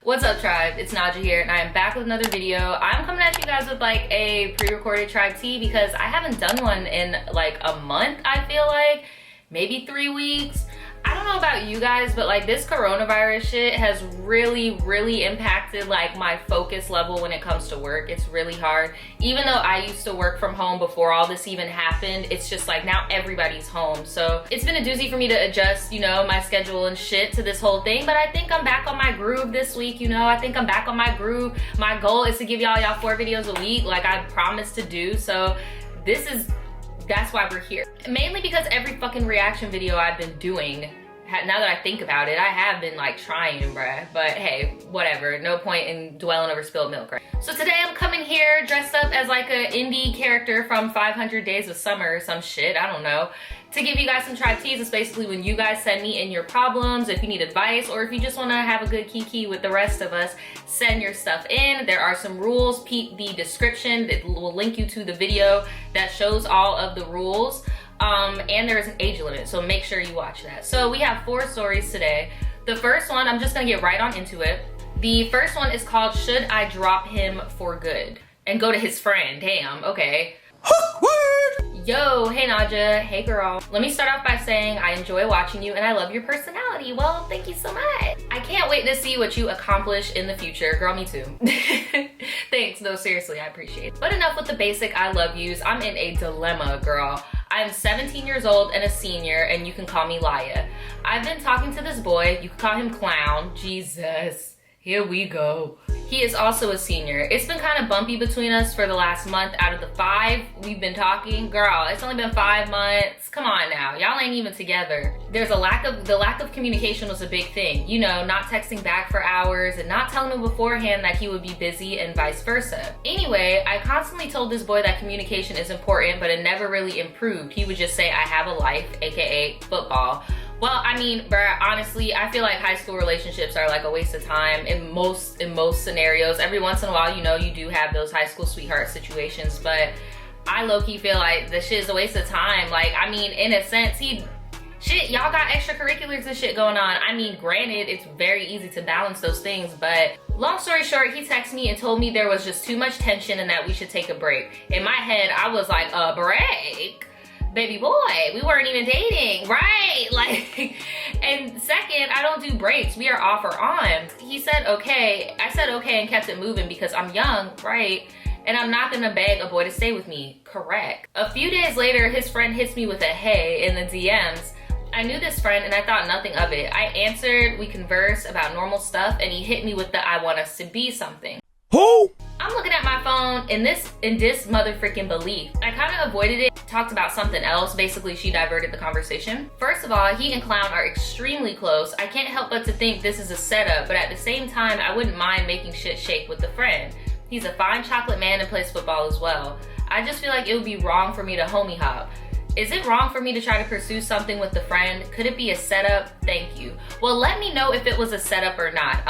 What's up, tribe? It's Naja here, and I am back with another video. I'm coming at you guys with like a pre-recorded tribe tea because I haven't done one in like a month, I feel like. Maybe 3 weeks. I don't know about you guys, but like this coronavirus shit has really impacted like my focus level when it comes to work. It's really hard. Even though I used to work from home before all this even happened, it's just like now everybody's home. So it's been a doozy for me to adjust, you know, my schedule and shit to this whole thing. But I think I'm back on my groove this week, you know. I think I'm back on my groove. My goal is to give y'all 4 videos a week like I promised to do. So that's why we're here. Mainly because every fucking reaction video I've been doing, now that I think about it, I have been like trying, bruh. But hey, whatever. No point in dwelling over spilled milk, right? So today I'm coming here dressed up as like an indie character from 500 Days of Summer or some shit, I don't know, to give you guys some tribe teas. It's basically when you guys send me in your problems, if you need advice, or if you just want to have a good kiki with the rest of us, send your stuff in. There are some rules. Peep the description. It will link you to the video that shows all of the rules. And there is an age limit, so make sure you watch that. So we have 4 stories today. The first one, I'm just gonna get right on into it. The first one is called Should I Drop Him for Good? And go to his friend. Damn, okay. Yo, hey Naja, hey girl. Let me start off by saying I enjoy watching you and I love your personality. Well, thank you so much. I can't wait to see what you accomplish in the future. Girl, me too. Thanks, no, seriously, I appreciate it. But enough with the basic I love yous. I'm in a dilemma, girl. I'm 17 years old and a senior, and you can call me Laya. I've been talking to this boy. You can call him Clown. Jesus, here we go. He is also a senior. It's been kind of bumpy between us for the last month. Out of the 5 we've been talking, girl, it's only been 5 months. Come on now, y'all ain't even together. The lack of communication was a big thing. You know, not texting back for hours and not telling him beforehand that he would be busy and vice versa. Anyway, I constantly told this boy that communication is important, but it never really improved. He would just say, I have a life, AKA football. Well, I mean, bruh, honestly, I feel like high school relationships are like a waste of time in most scenarios. Every once in a while, you know, you do have those high school sweetheart situations, but I low-key feel like this shit is a waste of time. Like, I mean, in a sense, y'all got extracurriculars and shit going on. I mean, granted, it's very easy to balance those things, but long story short, he texted me and told me there was just too much tension and that we should take a break. In my head, I was like, a break? Baby boy, we weren't even dating, right? Like, and second, I don't do breaks. We are off or on. He said, okay. I said, okay, and kept it moving because I'm young, right? And I'm not gonna beg a boy to stay with me, correct. A few days later, his friend hits me with a hey in the DMs. I knew this friend and I thought nothing of it. I answered, we conversed about normal stuff, and he hit me with the I want us to be something. Who? I'm looking at my phone in this motherfucking belief. I kind of avoided it, talked about something else. Basically, she diverted the conversation. First of all, he and Clown are extremely close. I can't help but to think this is a setup, but at the same time, I wouldn't mind making shit shake with the friend. He's a fine chocolate man and plays football as well. I just feel like it would be wrong for me to homie hop. Is it wrong for me to try to pursue something with the friend? Could it be a setup? Thank you. Well, let me know if it was a setup or not.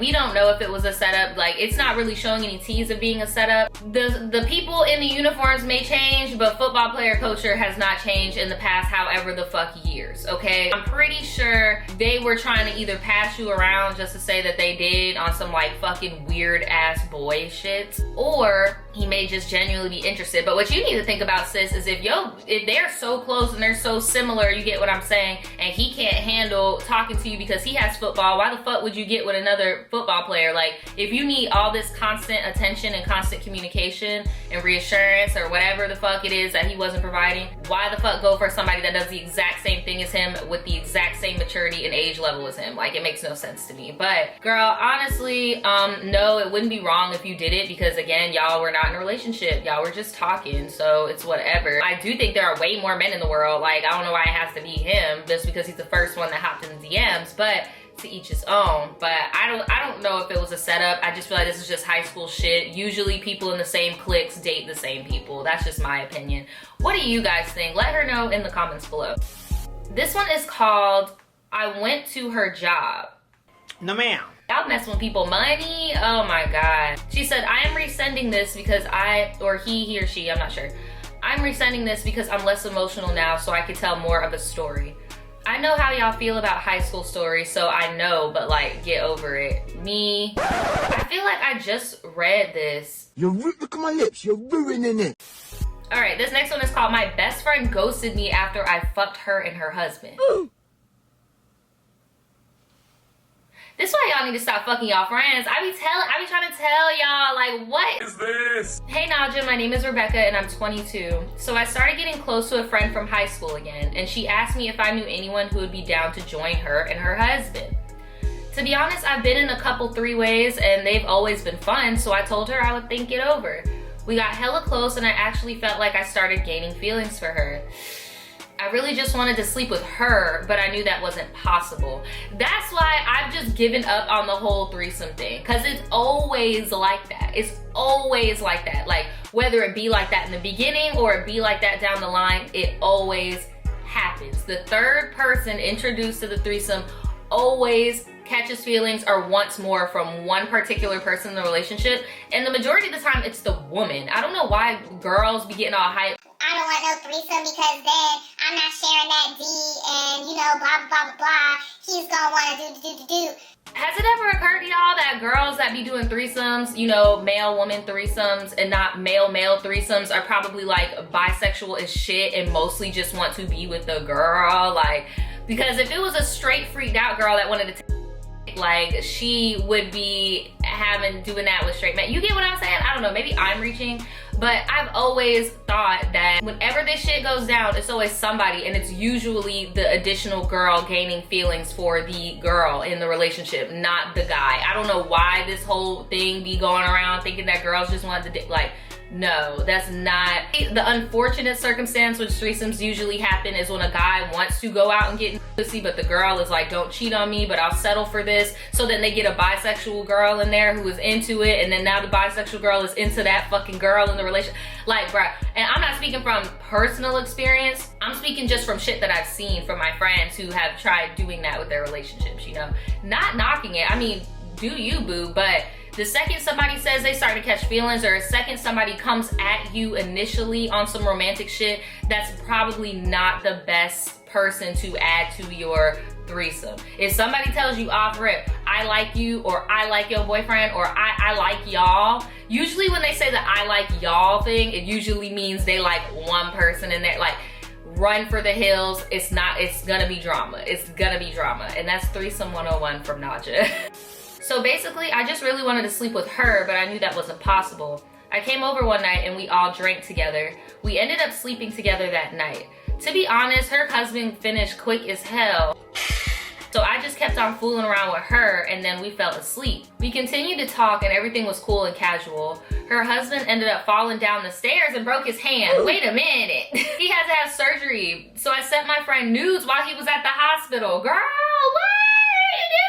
We don't know if it was a setup. Like, it's not really showing any tease of being a setup. The people in the uniforms may change, but football player culture has not changed in the past however the fuck years, okay? I'm pretty sure they were trying to either pass you around just to say that they did on some like fucking weird ass boy shit, or he may just genuinely be interested. But what you need to think about, sis, is if they're so close and they're so similar, you get what I'm saying, and he can't handle talking to you because he has football, why the fuck would you get with another football player? Like, if you need all this constant attention and constant communication and reassurance or whatever the fuck it is that he wasn't providing, why the fuck go for somebody that does the exact same thing as him with the exact same maturity and age level as him? Like, it makes no sense to me. But girl, honestly, no, it wouldn't be wrong if you did it because, again, y'all were not in a relationship. Y'all were just talking, so it's whatever. I do think there are way more men in the world. Like, I don't know why it has to be him just because he's the first one that hopped in the DMs, but to each his own. But I don't know if it was a setup. I just feel like this is just high school shit. Usually people in the same cliques date the same people. That's just my opinion. What do you guys think? Let her know in the comments below. This one is called I Went to Her Job. No ma'am. Y'all messing with people money? Oh my God. She said, I am resending this because he or she, I'm not sure. I'm resending this because I'm less emotional now so I could tell more of a story. I know how y'all feel about high school stories, so I know, but like, get over it. Me, I feel like I just read this. Look at my lips, you're ruining it. All right, this next one is called My Best Friend Ghosted Me After I Fucked Her and Her Husband. This is why y'all need to stop fucking y'all friends. I be trying to tell y'all, like, what is this? Hey Naja, my name is Rebecca and I'm 22. So I started getting close to a friend from high school again, and she asked me if I knew anyone who would be down to join her and her husband. To be honest, I've been in a couple three-ways and they've always been fun, so I told her I would think it over. We got hella close and I actually felt like I started gaining feelings for her. I really just wanted to sleep with her, but I knew that wasn't possible. That's why I've just given up on the whole threesome thing, because it's always like that. It's always like that. Like, whether it be like that in the beginning or it be like that down the line, it always happens. The third person introduced to the threesome always catches feelings or wants more from one particular person in the relationship, and the majority of the time it's the woman. I don't know why girls be getting all hyped. I don't want no threesome because then I'm not sharing that D and, you know, blah, blah, blah, blah. He's gonna want to do. Has it ever occurred to y'all that girls that be doing threesomes, you know, male-woman threesomes and not male-male threesomes, are probably like bisexual as shit and mostly just want to be with the girl? Like, because if it was a straight freaked out girl that wanted to like, she would be doing that with straight men. You get what I'm saying? I don't know, maybe I'm reaching, but I've always thought that whenever this shit goes down, it's always somebody, and it's usually the additional girl gaining feelings for the girl in the relationship, not the guy. I don't know why this whole thing be going around thinking that girls just want to, like, no, that's not. The unfortunate circumstance which threesomes usually happen is when a guy wants to go out and get pussy, but the girl is like, don't cheat on me, but I'll settle for this. So then they get a bisexual girl in there who is into it, and then now the bisexual girl is into that fucking girl in the relationship. Like, bruh, and I'm not speaking from personal experience. I'm speaking just from shit that I've seen from my friends who have tried doing that with their relationships, you know? Not knocking it. I mean, do you, boo, but the second somebody says they start to catch feelings, or a second somebody comes at you initially on some romantic shit, that's probably not the best person to add to your threesome. If somebody tells you off rip, I like you, or I like your boyfriend, or I like y'all, usually when they say the I like y'all thing, it usually means they like one person in there. Like, run for the hills. It's gonna be drama. It's gonna be drama. And that's Threesome 101 from Naja. So basically, I just really wanted to sleep with her, but I knew that wasn't possible. I came over one night and we all drank together. We ended up sleeping together that night. To be honest, her husband finished quick as hell. So I just kept on fooling around with her, and then we fell asleep. We continued to talk and everything was cool and casual. Her husband ended up falling down the stairs and broke his hand. Wait a minute. He had to have surgery. So I sent my friend nudes while he was at the hospital. Girl, what are you doing?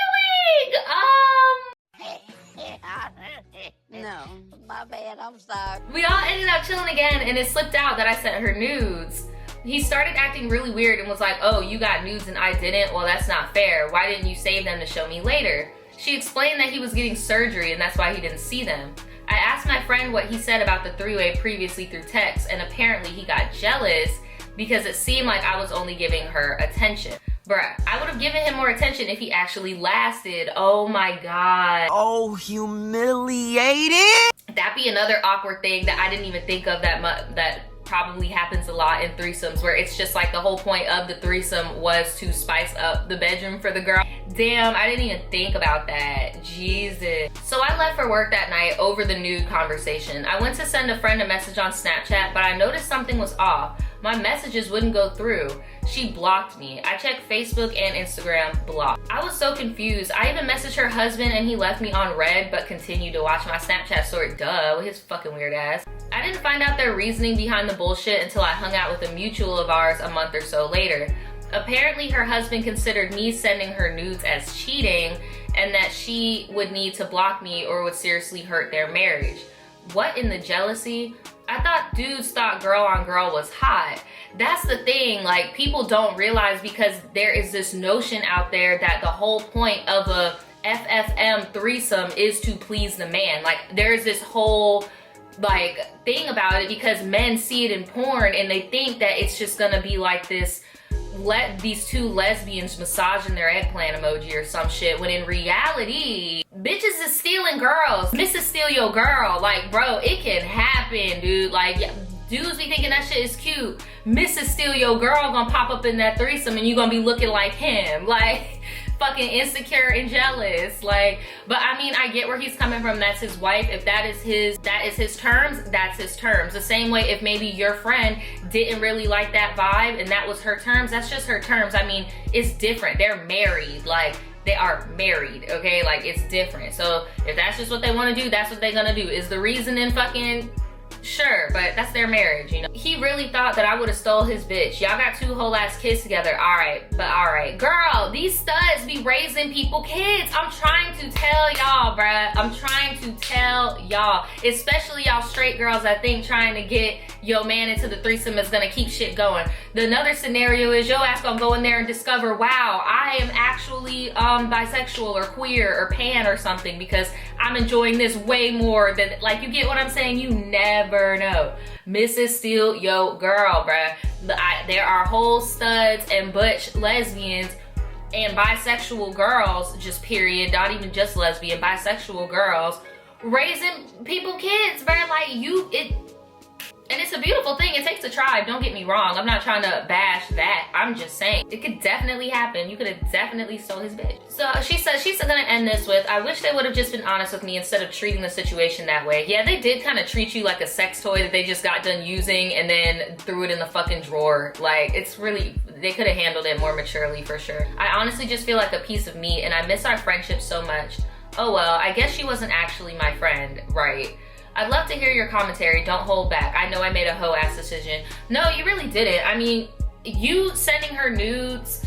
No, my bad, I'm sorry. We all ended up chilling again, and it slipped out that I sent her nudes. He started acting really weird and was like, oh, you got nudes and I didn't? Well, that's not fair. Why didn't you save them to show me later? She explained that he was getting surgery and that's why he didn't see them. I asked my friend what he said about the three-way previously through text, and apparently he got jealous because it seemed like I was only giving her attention. Bruh, I would have given him more attention if he actually lasted. Oh my God. Oh, humiliated. That'd be another awkward thing that I didn't even think of that probably happens a lot in threesomes, where it's just like the whole point of the threesome was to spice up the bedroom for the girl. Damn, I didn't even think about that. Jesus. So I left for work that night over the nude conversation. I went to send a friend a message on Snapchat, but I noticed something was off. My messages wouldn't go through. She blocked me. I checked Facebook and Instagram, blocked. I was so confused. I even messaged her husband and he left me on red but continued to watch my Snapchat story. Duh, with his fucking weird ass. I didn't find out their reasoning behind the bullshit until I hung out with a mutual of ours a month or so later. Apparently her husband considered me sending her nudes as cheating, and that she would need to block me or would seriously hurt their marriage. What in the jealousy? I thought dudes thought girl on girl was hot. That's the thing, like, people don't realize, because there is this notion out there that the whole point of a FFM threesome is to please the man. Like, there's this whole like thing about it because men see it in porn and they think that it's just gonna be like this let these two lesbians massaging their eggplant emoji or some shit, when in reality, bitches is stealing girls. Mrs. Steal Your Girl. Like, bro, it can happen, dude. Like, dudes be thinking that shit is cute. Mrs. Steal Your Girl gonna pop up in that threesome and you gonna be looking like him. Like, fucking insecure and jealous. Like, but I mean, I get where he's coming from. That's his wife. If that is his terms, that's his terms. The same way if maybe your friend didn't really like that vibe and that was her terms, that's just her terms. I mean, it's different. They're married. Like, they are married, okay? Like, it's different. So if that's just what they want to do, that's what they're gonna do. Is the reason in fucking... Sure, but that's their marriage, you know? He really thought that I would have stole his bitch. Y'all got 2 whole ass kids together. Alright, but alright. Girl, these studs be raising people kids. I'm trying to tell y'all, bruh. I'm trying to tell y'all. Especially y'all straight girls that think trying to get your man into the threesome is gonna keep shit going. Another scenario is your ass gonna go in there and discover, wow, I am actually bisexual or queer or pan or something because I'm enjoying this way more than, like, you get what I'm saying? You never know. Mrs. Steal Your Girl, bruh. There are whole studs and butch lesbians and bisexual girls, just period, not even just lesbian, bisexual girls raising people kids, bruh. Like, and it's a beautiful thing. It takes a tribe, don't get me wrong. I'm not trying to bash that. I'm just saying it could definitely happen. You could have definitely stole his bitch. So she says she's gonna end this with, I wish they would have just been honest with me instead of treating the situation that way. Yeah, they did kind of treat you like a sex toy that they just got done using and then threw it in the fucking drawer. Like, it's really, they could have handled it more maturely for sure. I honestly just feel like a piece of meat and I miss our friendship so much. Oh well, I guess she wasn't actually my friend, right? I'd love to hear your commentary. Don't hold back. I know I made a hoe ass decision. No, you really didn't. I mean, you sending her nudes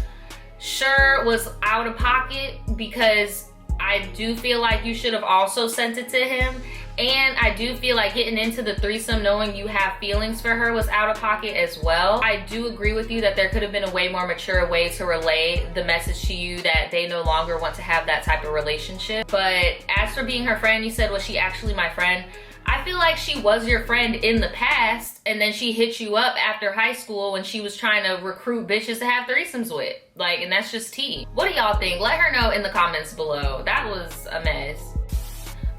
sure was out of pocket because I do feel like you should have also sent it to him. And I do feel like getting into the threesome knowing you have feelings for her was out of pocket as well. I do agree with you that there could have been a way more mature way to relay the message to you that they no longer want to have that type of relationship. But as for being her friend, you said, was she actually my friend? I feel like she was your friend in the past and then she hit you up after high school when she was trying to recruit bitches to have threesomes with. Like, and that's just tea. What do y'all think? Let her know in the comments below. That was a mess.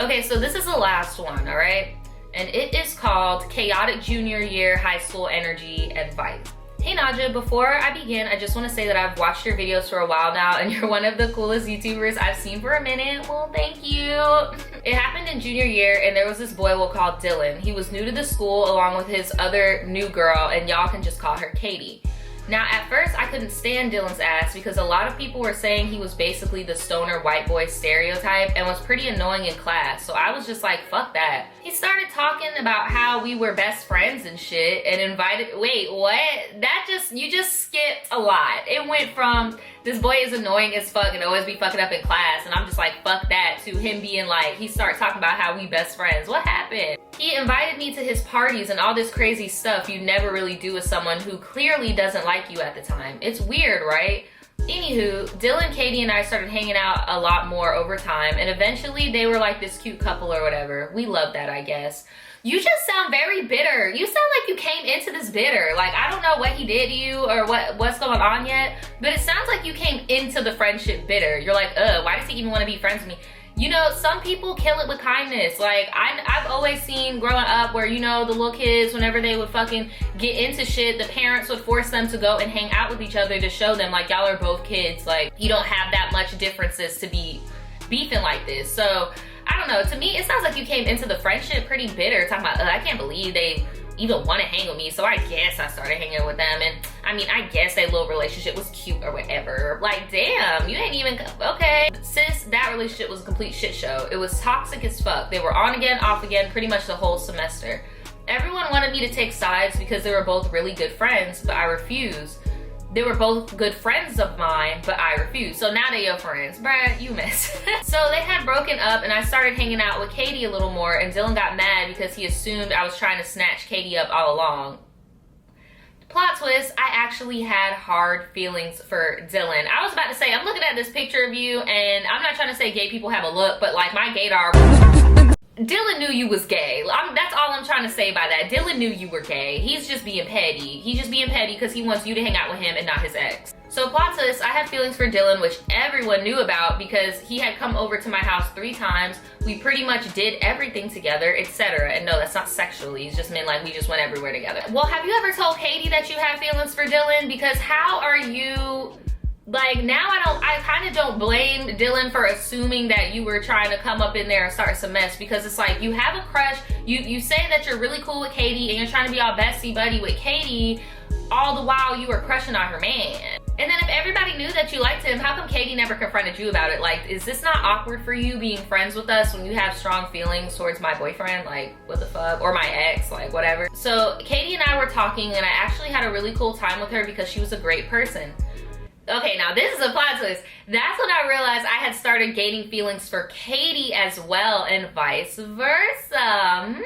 Okay, so this is the last one, all right? And it is called Chaotic Junior Year High School Energy Advice. Hey Naja, before I begin, I just want to say that I've watched your videos for a while now and you're one of the coolest YouTubers I've seen for a minute. Well, thank you. It happened in junior year and there was this boy we'll call Dylan. He was new to the school along with his other new girl and y'all can just call her Katie. Now, at first, I couldn't stand Dylan's ass because a lot of people were saying he was basically the stoner white boy stereotype and was pretty annoying in class. So I was just like, fuck that. He started talking about how we were best friends and shit and invited, wait, what? You just skipped a lot. It went from this boy is annoying as fuck and always be fucking up in class and I'm just like, fuck that, to him being like, he started talking about how we best friends. What happened? He invited me to his parties and all this crazy stuff you never really do with someone who clearly doesn't like you at the time. It's weird, right? Anywho, Dylan, Katie, and I started hanging out a lot more over time and eventually they were like this cute couple or whatever. We love that, I guess. You just sound very bitter. You sound like you came into this bitter. Like, I don't know what he did to you or what's going on yet, but it sounds like you came into the friendship bitter. You're like, why does he even want to be friends with me? You know, some people kill it with kindness. Like, I've always seen growing up where, you know, the little kids, whenever they would fucking get into shit, the parents would force them to go and hang out with each other to show them, like, y'all are both kids. Like, you don't have that much differences to be beefing like this. So, I don't know. To me, it sounds like you came into the friendship pretty bitter, talking about, I can't believe they even want to hang with me, so I guess I started hanging with them. And I mean, I guess their little relationship was cute or whatever. Like, damn, you ain't even, okay. Sis, that relationship was a complete shit show. It was toxic as fuck. They were on again, off again, pretty much the whole semester. Everyone wanted me to take sides because they were both really good friends, but I refused. They were both good friends of mine, but I refused. So now they're your friends. Bruh, you miss. So they had broken up and I started hanging out with Katie a little more and Dylan got mad because he assumed I was trying to snatch Katie up all along. Plot twist, I actually had hard feelings for Dylan. I was about to say, I'm looking at this picture of you and I'm not trying to say gay people have a look, but like my gaydar Dylan knew you was gay. That's all I'm trying to say by that. Dylan knew you were gay. He's just being petty. He's just being petty because he wants you to hang out with him and not his ex. So plot twist, I have feelings for Dylan, which everyone knew about because he had come over to my house 3 times. We pretty much did everything together, etc. And no, that's not sexually. It's just meant like we just went everywhere together. Well, have you ever told Katie that you have feelings for Dylan? Because how are you... Like, now I kind of don't blame Dylan for assuming that you were trying to come up in there and start some mess, because it's like you have a crush, you say that you're really cool with Katie and you're trying to be all bestie buddy with Katie, all the while you were crushing on her man. And then if everybody knew that you liked him, how come Katie never confronted you about it? Like, is this not awkward for you being friends with us when you have strong feelings towards my boyfriend? Like, what the fuck? Or my ex, like whatever. So Katie and I were talking and I actually had a really cool time with her because she was a great person. Okay, now this is a plot twist. That's when I realized I had started gaining feelings for Katie as well, and vice versa.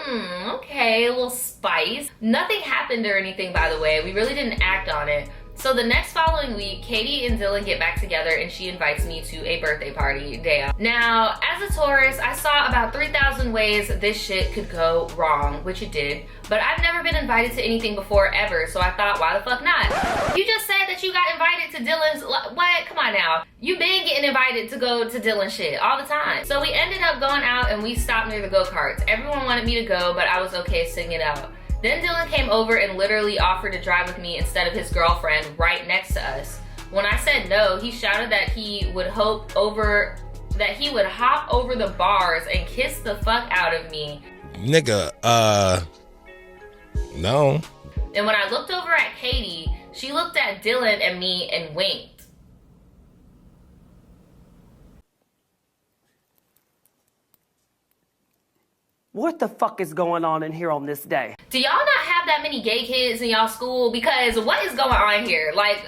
Okay, a little spice. Nothing happened or anything, by the way. We really didn't act on it. So the next following week, Katie and Dylan get back together and she invites me to a birthday party. Damn. Now, as a Taurus, I saw about 3,000 ways this shit could go wrong, which it did. But I've never been invited to anything before ever, so I thought, why the fuck not? You just said that you got invited to Dylan's, what? Come on now. You been getting invited to go to Dylan's shit all the time. So we ended up going out and we stopped near the go-karts. Everyone wanted me to go, but I was okay sitting it out. Then Dylan came over and literally offered to drive with me instead of his girlfriend right next to us. When I said no, he shouted that he would hop over the bars and kiss the fuck out of me. Nigga, no. And when I looked over at Katie, she looked at Dylan and me and winked. What the fuck is going on in here on this day? Do y'all not have that many gay kids in y'all school? Because what is going on here? Like,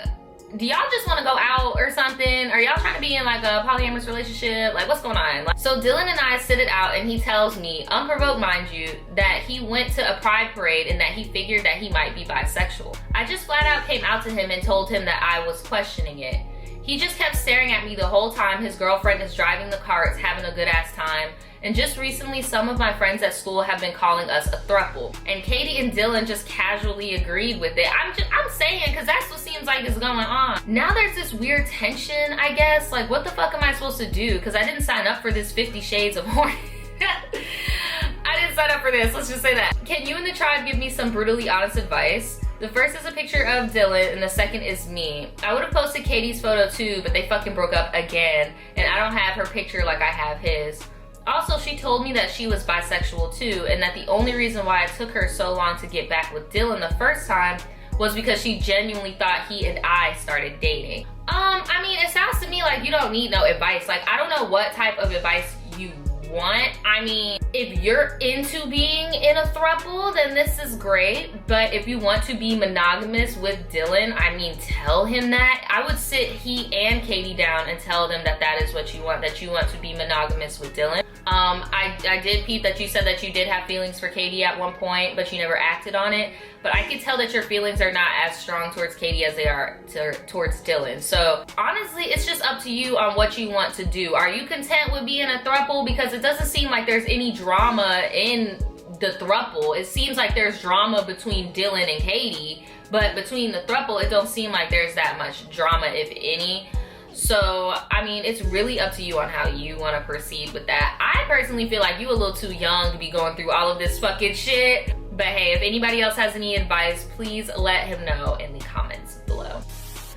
do y'all just want to go out or something? Are y'all trying to be in like a polyamorous relationship? Like, what's going on? Like, so Dylan and I sit it out and he tells me, unprovoked mind you, that he went to a pride parade and that he figured that he might be bisexual. I just flat out came out to him and told him that I was questioning it. He just kept staring at me the whole time. His girlfriend is driving the carts, having a good ass time. And just recently, some of my friends at school have been calling us a throuple. And Katie and Dylan just casually agreed with it. I'm saying, because that's what seems like is going on. Now there's this weird tension, I guess. Like, what the fuck am I supposed to do? Because I didn't sign up for this 50 Shades of Horny. I didn't sign up for this, let's just say that. Can you and the tribe give me some brutally honest advice? The first is a picture of Dylan and the second is me. I would have posted Katie's photo too, but they fucking broke up again. And I don't have her picture like I have his. Also, she told me that she was bisexual too, and that the only reason why it took her so long to get back with Dylan the first time was because she genuinely thought he and I started dating. I mean, it sounds to me like you don't need no advice. Like, I don't know what type of advice you want. I mean, if you're into being in a throuple, then this is great. But if you want to be monogamous with Dylan, I mean, tell him that. I would sit he and Katie down and tell them that that is what you want, that you want to be monogamous with Dylan. I did peep that you said that you did have feelings for Katie at one point, but you never acted on it. But I could tell that your feelings are not as strong towards Katie as they are towards Dylan. So honestly, it's just up to you on what you want to do. Are you content with being a throuple? Because it doesn't seem like there's any drama in the throuple. It seems like there's drama between Dylan and Katie, but between the throuple, it don't seem like there's that much drama, if any. So, I mean, it's really up to you on how you want to proceed with that. I personally feel like you a little too young to be going through all of this fucking shit. But hey, if anybody else has any advice, please let him know in the comments below.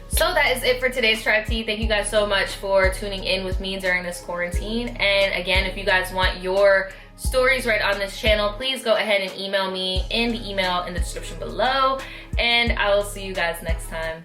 So that is it for today's Tribe Tea. Thank you guys so much for tuning in with me during this quarantine. And again, if you guys want your stories right on this channel, please go ahead and email me in the email in the description below. And I will see you guys next time.